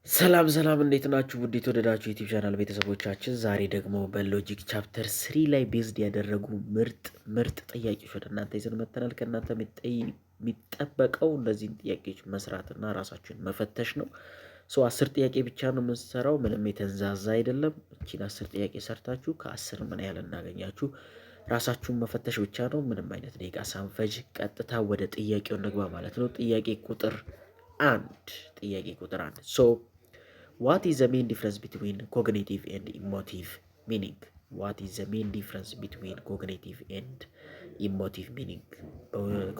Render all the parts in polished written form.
ሰላም ሰላም እንዴት ናችሁ? ውድ የተወደዳችሁ ዩቲዩብ ቻናል ቤተሰቦቻችን ዛሬ ደግሞ በሎጂክ ቻፕተር 3 ላይ ቤዝድ ያደረጉ ምርጥ ጥያቄዎች ወደ እናንተ ይዘን መጥተናል። ከእናንተ የሚጠበቀው እነዚህን ጥያቄዎች መስራትና ራሳችሁን መፈተሽ ነው። 10 ጥያቄ ብቻ ነው የምንሰራው። ምንም የተንዛዛ አይደለም። እቺን 10 ጥያቄ ሰርታችሁ ከ10 ምን ያህል እናገኛችሁ ራሳችሁን መፈተሽ ብቻ ነው። ምንም አይነት ደቂቃ ሳንፈጅ ቀጥታ ወደ ጥያቄው እንግባ ማለት ነው። ጥያቄ ቁጥር 1 what is the main difference between cognitive and emotive meaning? What is the main difference between cognitive and emotive meaning?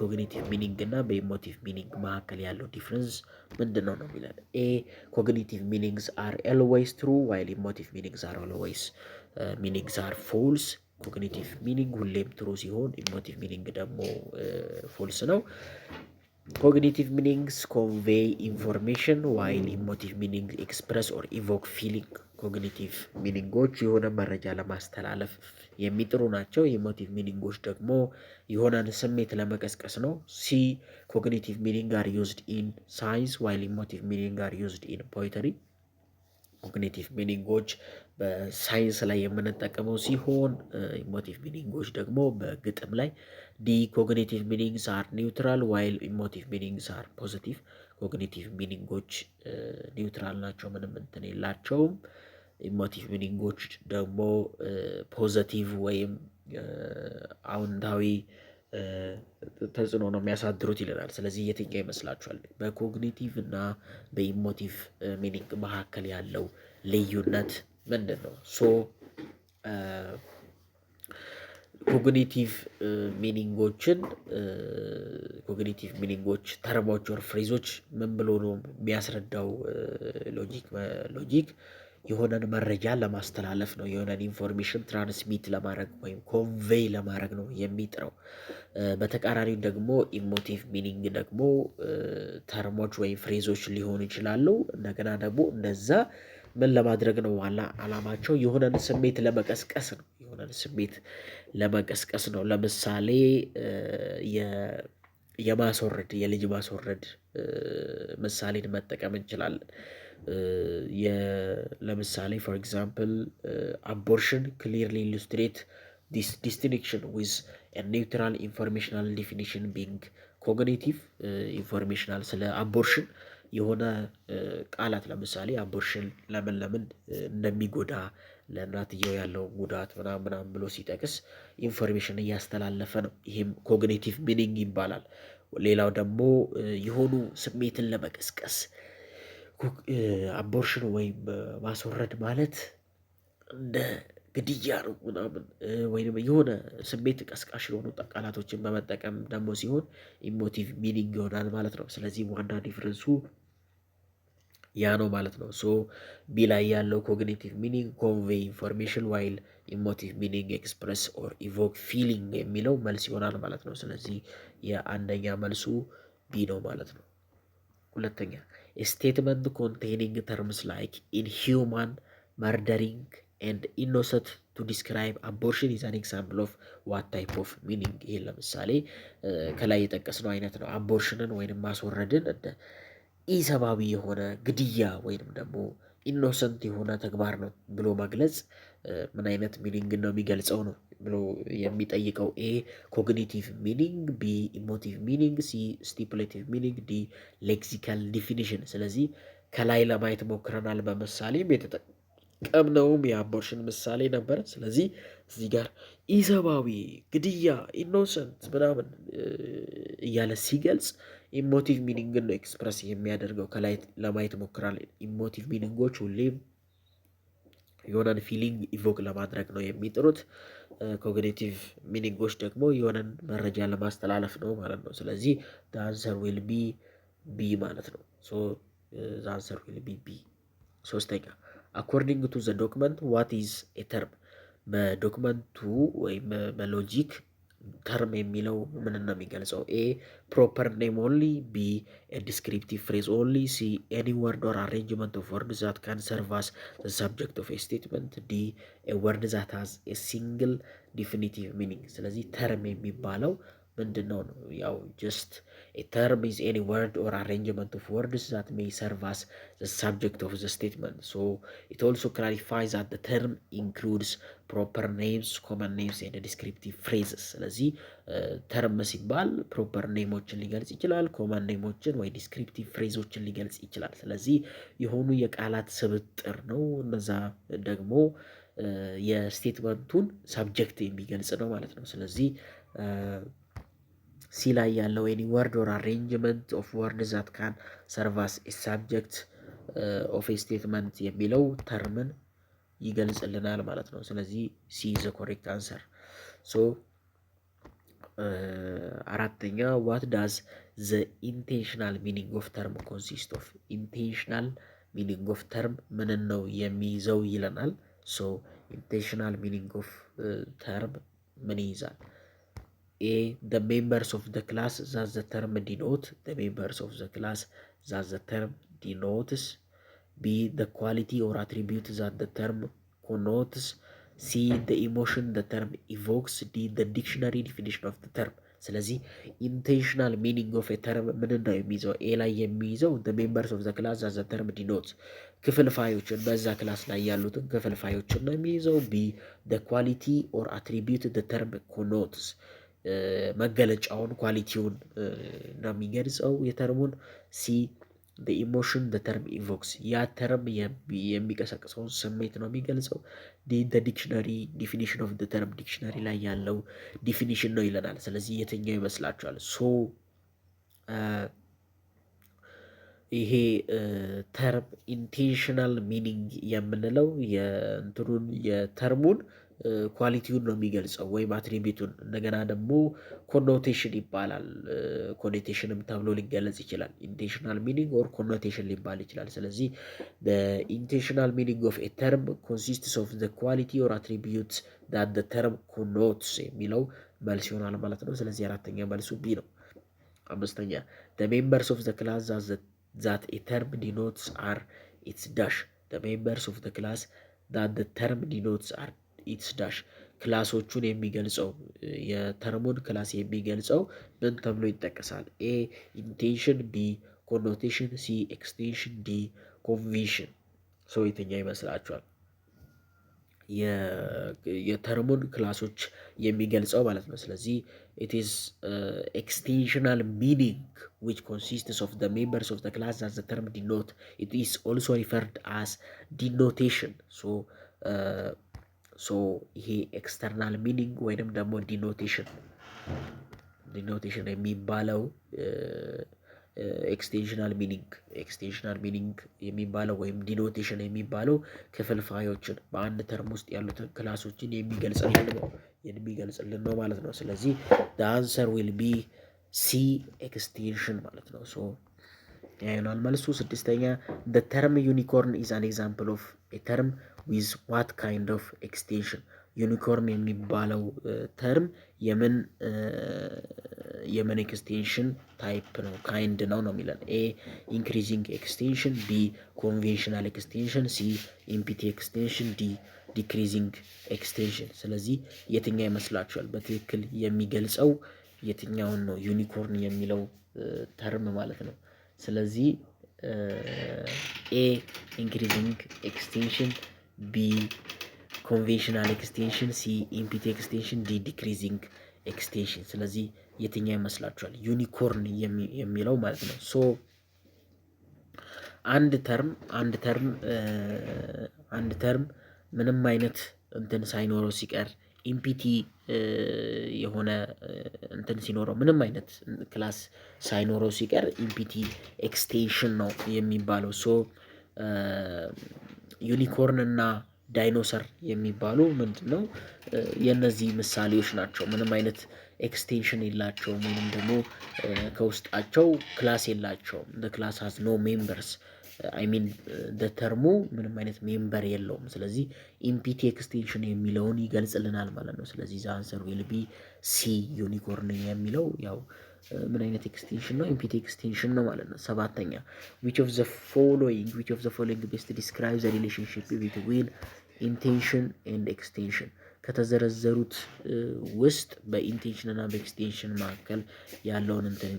ኮግኒቲቭ ሚኒንግ እና በኢሞቲቭ ሚኒንግ መካከል ያለው ዲፍረንስ ምንድን ነው የሚለን? ኤ ኮግኒቲቭ ሚኒንግስ አር ኦልዌይስ ትሩ ዋይል ኢሞቲቭ ሚኒንግስ አር ኦልዌይስ ሚኒንግስ አር ፎልስ። ኮግኒቲቭ ሚኒንግ ሁሌም ትሩ ሲሆን ኢሞቲቭ ሚኒንግ ደግሞ ፎልስ ነው። ኮግኒቲቭ ሚኒንግስ ኮንቬይ ኢንፎርሜሽን ዋይል ኢሞቲቭ ሚኒንግ ኤክስፕረስ ኦር ኢቮክ ፊሊንግ። ኮግኒቲቭ ሚኒንጎች የሆነ መረጃ ለማስተላለፍ የሚጥሩ ናቸው። ኢሞቲቭ ሚኒንጎች ደግሞ የሆነን ስሜት ለመቀስቀስ ነው። ሲ ኮግኒቲቭ ሚኒንግ አር ዩዝድ ኢን ሳይንስ ዋይል ኢሞቲቭ ሚኒንግ አር ዩዝድ ኢን ፖይተሪ። ኮግኒቲቭ ሚኒንጎች በሳይንስ ላይ የምንጠቀመው ሲሆን ኢሞቲቭ ሚኒንጎች ደግሞ በግጥም ላይ። ዲ ኮግኒቲቭ ሚኒንግስ አር ኒውትራል ዋይል ኢሞቲቭ ሚኒንግስ አር ፖዚቲቭ። ኮግኒቲቭ ሚኒንጎች ኒውትራል ናቸው፣ ምንም እንትን የላቸውም። ኢሞቲቭ ሚኒንጎች ደግሞ ፖዘቲቭ ወይም አዎንታዊ ተጽዕኖ ነው የሚያሳድሩት ይለናል። ስለዚህ የትኛው ይመስላችኋል? በኮግኒቲቭ እና በኢሞቲቭ ሚኒንግ መካከል ያለው ልዩነት ምንድን ነው? ኮግኒቲቭ ሚኒንጎች ተርሞች ወር ፍሬዞች ምን ብሎ ነው የሚያስረዳው? ሎጂክ የሆነን መረጃ ለማስተላለፍ ነው። የሆነን ኢንፎርሜሽን ትራንስሚት ለማድረግ ወይም ኮንቬይ ለማድረግ ነው የሚጥረው። በተቃራኒው ደግሞ ኢሞቲቭ ሚኒንግ ደግሞ ተርሞች ወይም ፍሬዞች ሊሆኑ ይችላሉ። እንደገና ደግሞ እንደዛ ምን ለማድረግ ነው ዋና አላማቸው? የሆነን ስሜት ለመቀስቀስ ነው። ለምሳሌ የልጅ ማስወረድ ምሳሌን መጠቀም እንችላለን። ለምሳሌ ፎር ኤግዛምፕል አቦርሽን ክሊርሊ ኢሉስትሬት ዲስ ዲስቲንክሽን ዊዝ ኒውትራል ኢንፎርሜሽናል ዲፊኒሽን ቢንግ ኮግኒቲቭ ኢንፎርሜሽናል። ስለ አቦርሽን የሆነ ቃላት ለምሳሌ አቦርሽን ለምን እንደሚጎዳ ለእናትየው ያለው ጉዳት ምናምን ብሎ ሲጠቅስ ኢንፎርሜሽን እያስተላለፈ ነው። ይህም ኮግኒቲቭ ሚኒንግ ይባላል። ሌላው ደግሞ የሆኑ ስሜትን ለመቀስቀስ አቦርሽን ወይም ማስወረድ ማለት እንደ ግድያ ነው ምናምን ወይም የሆነ ስሜት ቀስቃሽ የሆኑ ቃላቶችን በመጠቀም ደግሞ ሲሆን ኢሞቲቭ ሚኒንግ ይሆናል ማለት ነው። ስለዚህ ዋና ዲፍረንሱ ያ ነው ማለት ነው። ቢ ላይ ያለው ኮግኒቲቭ ሚኒንግ ኮንቬይ ኢንፎርሜሽን ዋይል ኢሞቲቭ ሚኒንግ ኤክስፕረስ ኦር ኢቮክ ፊሊንግ የሚለው መልስ ይሆናል ማለት ነው። ስለዚህ የአንደኛ መልሱ ቢ ነው ማለት ነው። ሁለተኛ ስቴትመንት ኮንቴኒንግ ተርምስ ላይክ ኢንሂውማን መርደሪንግ ኤንድ ኢኖሰንት ቱ ዲስክራይብ አቦርሽን ኢዝ አን ኤግዛምፕል ኦፍ ዋት ታይፕ ኦፍ ሚኒንግ። ይሄን ለምሳሌ ከላይ የጠቀስነው አይነት ነው። አቦርሽንን ወይንም ማስወረድን እንደ ኢሰብአዊ የሆነ ግድያ ወይንም ደግሞ ኢኖሰንት የሆነ ተግባር ነው ብሎ መግለጽ ምን አይነት ሚኒንግ ነው የሚገልጸው ነው ብሎ የሚጠይቀው። ኤ ኮግኒቲቭ ሚኒንግ፣ ቢ ኢሞቲቭ ሚኒንግ፣ ሲ ስቲፑሌቲቭ ሚኒንግ፣ ዲ ሌክሲካል ዲፊኒሽን። ስለዚህ ከላይ ለማየት ሞክረናል። በምሳሌም የተጠቀምነውም የአቦርሽን ምሳሌ ነበር። ስለዚህ እዚህ ጋር ኢሰብአዊ ግድያ፣ ኢኖሰንት ምናምን እያለ ሲገልጽ ኢሞቲቭ ሚኒንግን ነው ኤክስፕረስ የሚያደርገው። ከላይ ለማየት ሞክራል። ኢሞቲቭ ሚኒንጎች ሁሌም የሆነን ፊሊንግ ኢቮክ ለማድረግ ነው የሚጥሩት። ኮግኒቲቭ ሚኒንጎች ደግሞ የሆነን መረጃ ለማስተላለፍ ነው ማለት ነው። ስለዚህ ዳንሰር ዊል ቢ ማለት ነው። ዳንሰር ዊል ቢ። ሶስተኛ አኮርዲንግ ቱ ዘ ዶክመንት ዋት ኢዝ ኤ ተርም። በዶክመንቱ ወይም በሎጂክ ተርም የሚለው ምን ነው የሚገልጸው? ኤ ፕሮፐር ኔም ኦንሊ፣ ቢ ዲስክሪፕቲቭ ፍሬዝ ኦንሊ፣ ሲ ኤኒ ወርድ ኦር አሬንጅመንት ኦፍ ወርድ ዛት ካን ሰርቭ አስ ዘ ሰብጀክት ኦፍ ኤ ስቴትመንት፣ ዲ ወርድ ዛት ሃዝ ኤ ሲንግል ዲፊኒቲቭ ሚኒንግ። ስለዚህ ተርም የሚባለው ምንድን ነው? ያው ጀስት A term is any word or arrangement of words that may serve as the subject of the statement. So it also clarifies that the term includes proper names, common names and descriptive phrases. ስለዚህ ተርም ሲባል ፕሮፐር ኔሞችን ሊገልጽ ይችላል፣ ኮመን ኔሞችን ወይ ዲስክሪፕቲቭ ፍሬዞችን ሊገልጽ ይችላል። ስለዚህ የሆኑ የቃላት ስብጥር ነው። እነዛ ደግሞ የስቴትመንቱን ሳብጀክት የሚገልጽ ነው ማለት ነው። ስለዚህ ሲ ላይ ያለው ኤኒ ወርድ ኦር አሬንጅመንት ኦፍ ወርድ ዛት ካን ሰርቭ አስ ኤ ሳብጀክት ኦፍ ኤ ስቴትመንት የሚለው ተርምን ይገልጽልናል ማለት ነው። ስለዚህ ሲ ዘ ኮሬክት አንሰር። ሶ አራተኛ ዋት ዳዝ ዘ ኢንቴንሽናል ሚኒንግ ኦፍ ተርም ኮንሲስት ኦፍ። ኢንቴንሽናል ሚኒንግ ኦፍ ተርም ምንን ነው የሚይዘው ይለናል። ሶ ኢንቴንሽናል ሚኒንግ ኦፍ ተርም ምን ይይዛል? A. The members of the class that the term denote. The members of the class that the term denotes. B. The quality or attribute that the term connotes. C. The emotion the term evokes. D. The dictionary definition of the term. ስለዚህ ኢንቴንሽናል ሚኒንግ ኦፍ ተርም ምንን ነው የሚይዘው? ኤ ላይ የሚይዘው the members of the class that the term denotes ክፍልፋዮችን በዛ ክላስ ላይ ያሉትን ክፍልፋዮችን ነው የሚይዘው። ቢ the quality or attribute the term connotes መገለጫውን ኳሊቲውን ነው የሚገልጸው የተርሙን። ሲ the emotion the term evokes ያ ተርም የሚቀሰቅሰውን ስሜት ነው የሚገልጸው። ዲ the dictionary definition of the term ዲክሽነሪ ላይ ያለው ዲፊኒሽን ነው ይለናል። ስለዚህ የትኛው ይመስላችኋል? ሶ ይሄ ተርም ኢንቴንሽናል ሚኒንግ የምንለው የእንትኑን የተርሙን ኳሊቲውን ነው የሚገልጸው ወይም አትሪቢዩቱን። እንደገና ደግሞ ኮኖቴሽን ይባላል። ኮኔቴሽንም ተብሎ ሊገለጽ ይችላል። ኢንቴንሽናል ሚኒንግ ኦር ኮኖቴሽን ሊባል ይችላል። ስለዚህ ኢንቴንሽናል ሚኒንግ ኦፍ ኤ ተርም ኮንሲስትስ ኦፍ ዘ ኳሊቲ ኦር አትሪቢዩትስ ዳት ዘ ተርም ኮኖትስ የሚለው መልስ ይሆናል ማለት ነው። ስለዚህ አራተኛ መልሱ ቢ ነው። አምስተኛ the members of the class that a term denotes are its dash. the members of the class that the term denotes are its dash. ክላሶቹን የሚገልጸው የተርሙን ክላስ የሚገልጸው ምን ተብሎ ይጠቀሳል? ኤ ኢንቴንሽን፣ ቢ ኮኖቴሽን፣ ሲ ኤክስቴንሽን፣ ዲ ኮንቬንሽን። ሶ የትኛ ይመስላችኋል? የተርሙን ክላሶች የሚገልጸው ማለት ነው። ስለዚህ it is extensional meaning which consists of the members of the class that the term denote. It is also referred as denotation. so ይሄ ኤክስተርናል ሚኒንግ ወይንም ደግሞ ዲኖቴሽን የሚባለው ኤክስቴንሽናል ሚኒንግ የሚባለው ወይም ዲኖቴሽን የሚባለው ክፍልፋዮችን በአንድ ተርም ውስጥ ያሉትን ክላሶችን የሚገልጽልን ነው ማለት ነው። ስለዚህ the answer will be C ኤክስቴንሽን ማለት ነው። ሶ ያዩናል መልሱ። ስድስተኛ the term unicorn is an example of a term with what kind of extension? ዩኒኮርን የሚባለው ተርም የምን ኤክስቴንሽን ታይፕ ነው ካይንድ ነው የሚለን። ኤ ኢንክሪዚንግ ኤክስቴንሽን፣ ቢ ኮንቬንሽናል ኤክስቴንሽን፣ ሲ ኢምፒቲ ኤክስቴንሽን፣ ዲ ዲክሪዚንግ ኤክስቴንሽን። ስለዚህ የትኛው ይመስላችኋል በትክክል የሚገልጸው የትኛውን ነው? ዩኒኮርን የሚለው ተርም ማለት ነው። ስለዚህ ኤ ኢንክሪዚንግ ኤክስቴንሽን፣ ቢ ኮንቬንሽናል ኤክስቴንሽን፣ ሲ ኢምፒቲ ኤክስቴንሽን፣ ዲ ዲክሪዚንግ ኤክስቴንሽን። ስለዚህ የትኛው ይመስላችኋል ዩኒኮርን የሚለው ማለት ነው። ሶ አንድ ተርም ምንም አይነት እንትን ሳይኖረው ሲቀር ኢምፒቲ የሆነ እንትን ሲኖረው ምንም አይነት ክላስ ሳይኖረው ሲቀር ኢምፒቲ ኤክስቴንሽን ነው የሚባለው። ሶ ዩኒኮርን እና ዳይኖሰር የሚባሉ ምንድነው የነዚህ ምሳሌዎች ናቸው። ምንም አይነት ኤክስቴንሽን የላቸውም ወይም ደግሞ ከውስጣቸው ክላስ የላቸውም። the class has no members. ተርሙ ምንም አይነት ሜምበር የለውም። ስለዚህ ኢምፒቲ ኤክስቴንሽን የሚለውን ይገልጽልናል ማለት ነው። ስለዚህ the answer will be C ዩኒኮርን የሚለው ያው ምን አይነት ኤክስቴንሽን ነው? ኢምፒቲ ኤክስቴንሽን ነው ማለት ነው። ሰባተኛ which of the following best describes the relationship between intension and extension? ከተዘረዘሩት ውስጥ በኢንቴንሽን እና በኤክስቴንሽን መካከል ያለውን እንትን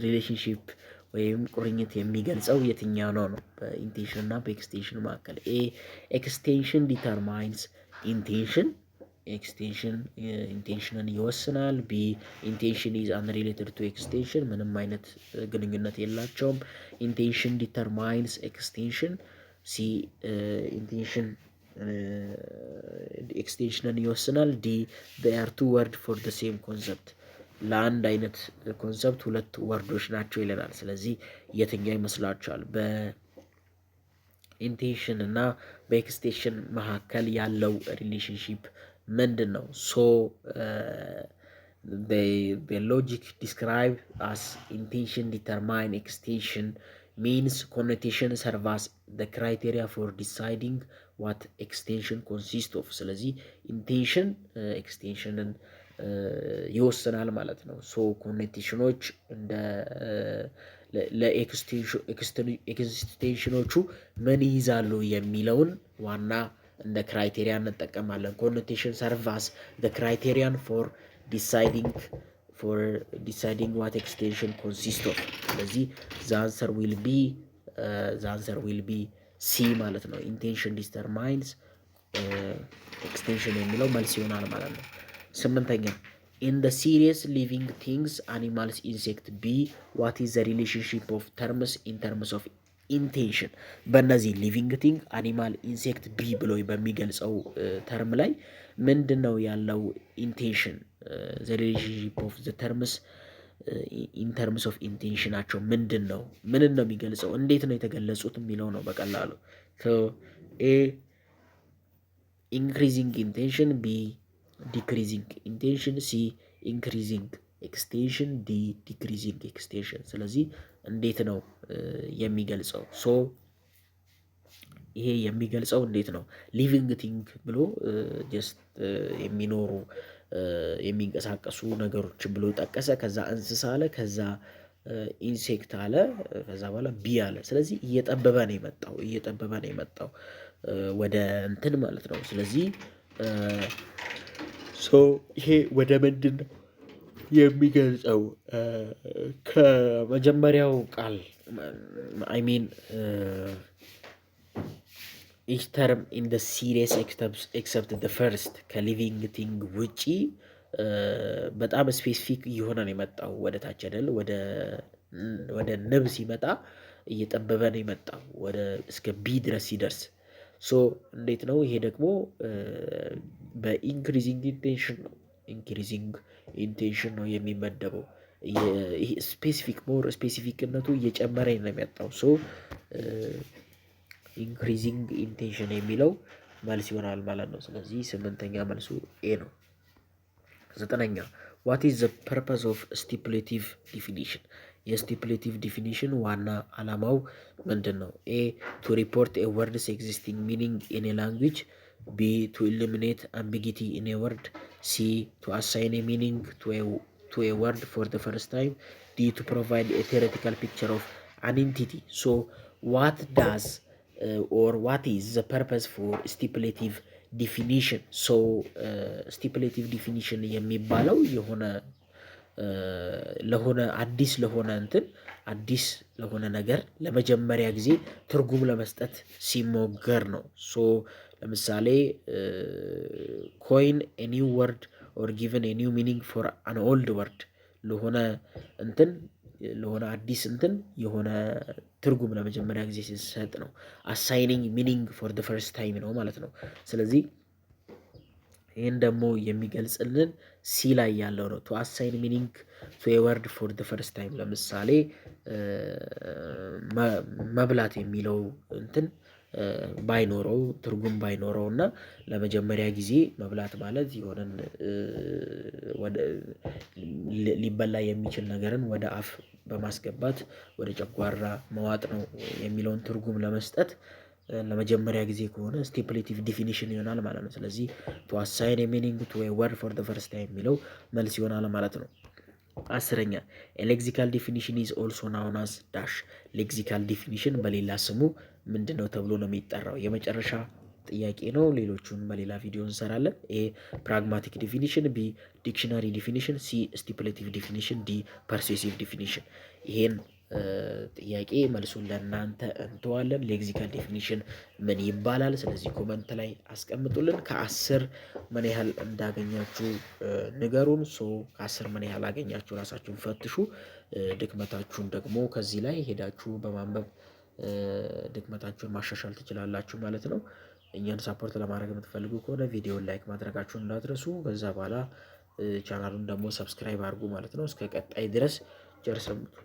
ሪሌሽንሺፕ ወይም ቁርኝት የሚገልጸው የትኛው ነው? በኢንቴንሽን እና በኤክስቴንሽን መካከል። ኤ ኤክስቴንሽን ዲተርማይንስ ኢንቴንሽን፣ ኤክስቴንሽን ኢንቴንሽንን ይወስናል። ቢ ኢንቴንሽን ኢዝ አንሪሌትድ ቱ ኤክስቴንሽን፣ ምንም አይነት ግንኙነት የላቸውም። ኢንቴንሽን ዲተርማይንስ ኤክስቴንሽን። ሲ ኢንቴንሽን ኤክስቴንሽንን ይወስናል። ዲ they are two word for the same concept፣ ለአንድ አይነት ኮንሰፕት ሁለት ወርዶች ናቸው ይለናል። ስለዚህ የትኛው ይመስላችኋል? በኢንቴንሽን እና በኤክስቴንሽን መካከል ያለው ሪሌሽንሺፕ ምንድን ነው? ሶ the logic describe as intention determine extension means connotation serve as the criteria for deciding what extension consists of። ስለዚህ ኢንቴንሽን ኤክስቴንሽንን ይወስናል ማለት ነው። ሶ ኮኔቴሽኖች እንደ ለኤክስቴንሽኖቹ ምን ይይዛሉ የሚለውን ዋና እንደ ክራይቴሪያ እንጠቀማለን። ኮኔቴሽን ሰርቭ አስ ዘ ክራይቴሪያን ፎር ዲሳይዲንግ ዋት ኤክስቴንሽን ኮንሲስት ኦፍ። ስለዚህ ዘ አንሰር ዊል ቢ ሲ ማለት ነው። ኢንቴንሽን ዲተርማይንስ ኤክስቴንሽን የሚለው መልስ ይሆናል ማለት ነው። 8ኛ in the serious living things animals insect ቢ what is the relationship of terms in terms of intention። በእነዚህ ሊቪንግ ቲንግ አኒማል ኢንሴክት ቢ ብሎ በሚገልጸው ተርም ላይ ምንድን ነው ያለው ኢንቴንሽን? the relationship of the terms in terms of intentionናቸው ምንድን ነው? ምንን ነው የሚገልጸው? እንዴት ነው የተገለጹት የሚለው ነው በቀላሉ። ኤ ኢንክሪዚንግ ኢንቴንሽን፣ ቢ ዲክሪዚንግ ኢንቴንሽን፣ ሲ ኢንክሪዚንግ ኤክስቴንሽን፣ ዲ ዲክሪዚንግ ኤክስቴንሽን። ስለዚህ እንዴት ነው የሚገልጸው? ሶ ይሄ የሚገልጸው እንዴት ነው? ሊቪንግ ቲንግ ብሎ ጀስት የሚኖሩ የሚንቀሳቀሱ ነገሮች ብሎ ጠቀሰ። ከዛ እንስሳ አለ፣ ከዛ ኢንሴክት አለ፣ ከዛ በኋላ ቢ አለ። ስለዚህ እየጠበበ ነው የመጣው ወደ እንትን ማለት ነው። ስለዚህ ይሄ ወደ ምንድን ነው የሚገልጸው? ከመጀመሪያው ቃል አይሚን each term in the series except the first ከሊቪንግ ቲንግ ውጪ በጣም ስፔሲፊክ እየሆነ ነው የመጣው ወደ ታች አይደል? ወደ ንብ ሲመጣ እየጠበበ ነው የመጣው ወደ እስከ ቢ ድረስ ሲደርስ። ሶ እንዴት ነው ይሄ ደግሞ በኢንክሪዚንግ ኢንቴንሽን ነው የሚመደበው። ይሄ ስፔሲፊክነቱ እየጨመረ ነው የሚመጣው። ሶ ኢንክሪዚንግ ኢንቴንሽን የሚለው መልስ ይሆናል ማለት ነው። ስለዚህ 8ኛ መልሱ ኤ ነው። 9ኛ what is the purpose of stipulative definition? የስቲፕሌቲቭ ዲፊኒሽን ዋና አላማው ምንድን ነው? ኤ to report a word's existing meaning in a language፣ ቢ to eliminate ambiguity in a word፣ ሲ to assign a meaning to a word for the first time፣ ዲ to provide a theoretical picture of an entity። so what does or what is the purpose for stipulative definition? so stipulative definition የሚባለው አዲስ ለሆነ ነገር ለመጀመሪያ ጊዜ ትርጉም ለመስጠት ሲሞገር ነው። ሶ ለምሳሌ coin a new word or given a new meaning for an old word ለሆነ አዲስ የሆነ ትርጉም ለመጀመሪያ ጊዜ ሲሰጥ ነው። assigning meaning for the first time ነው ማለት ነው። ስለዚህ ይህን ደግሞ የሚገልጽልን ሲ ላይ ያለው ነው። to assign meaning to a word for the first time። ለምሳሌ መብላት የሚለው ትርጉም ባይኖረው እና ለመጀመሪያ ጊዜ መብላት ማለት የሆነን ሊበላ የሚችል ነገርን ወደ አፍ በማስገባት ወደ ጨጓራ መዋጥ ነው የሚለውን ትርጉም ለመስጠት ለመጀመሪያ ጊዜ ከሆነ ስቲፕሌቲቭ ዲፊኒሽን ይሆናል ማለት ነው። ስለዚህ to assign a meaning to a word for the first time የሚለው መልስ ይሆናል ማለት ነው። 10ኛ ሌክሲካል ዲፊኒሽን is also known as dash። ሌክሲካል ዲፊኒሽን በሌላ ስሙ ምንድነው ተብሎ ነው የሚጠራው? የመጨረሻ ጥያቄ ነው። ሌሎቹን በሌላ ቪዲዮ እንሰራለን። ኤ ፕራግማቲክ ዲፊኒሽን፣ ቢ ዲክሽነሪ ዲፊኒሽን፣ ሲ ስቲፕሌቲቭ ዲፊኒሽን፣ ዲ ፐርሱሲቭ ዲፊኒሽን። ይሄን ጥያቄ መልሱን ለእናንተ እንተዋለን። ሌክሲካል ዴፊኒሽን ምን ይባላል? ስለዚህ ኮመንት ላይ አስቀምጡልን። ከ10 ምን ያህል እንዳገኛችሁ ንገሩን። ከ10 ምን ያህል አገኛችሁ ራሳችሁን ፈትሹ። ድክመታችሁን ደግሞ ከዚህ ላይ ሄዳችሁ በማንበብ ድክመታችሁን ማሻሻል ትችላላችሁ ማለት ነው። እኛን ሳፖርት ለማድረግ የምትፈልጉ ከሆነ ቪዲዮን ላይክ ማድረጋችሁን እንዳትረሱ። ከዛ በኋላ ቻናሉን ደግሞ ሰብስክራይብ አድርጉ ማለት ነው። እስከ ቀጣይ ድረስ ቸር ሰንብቱ።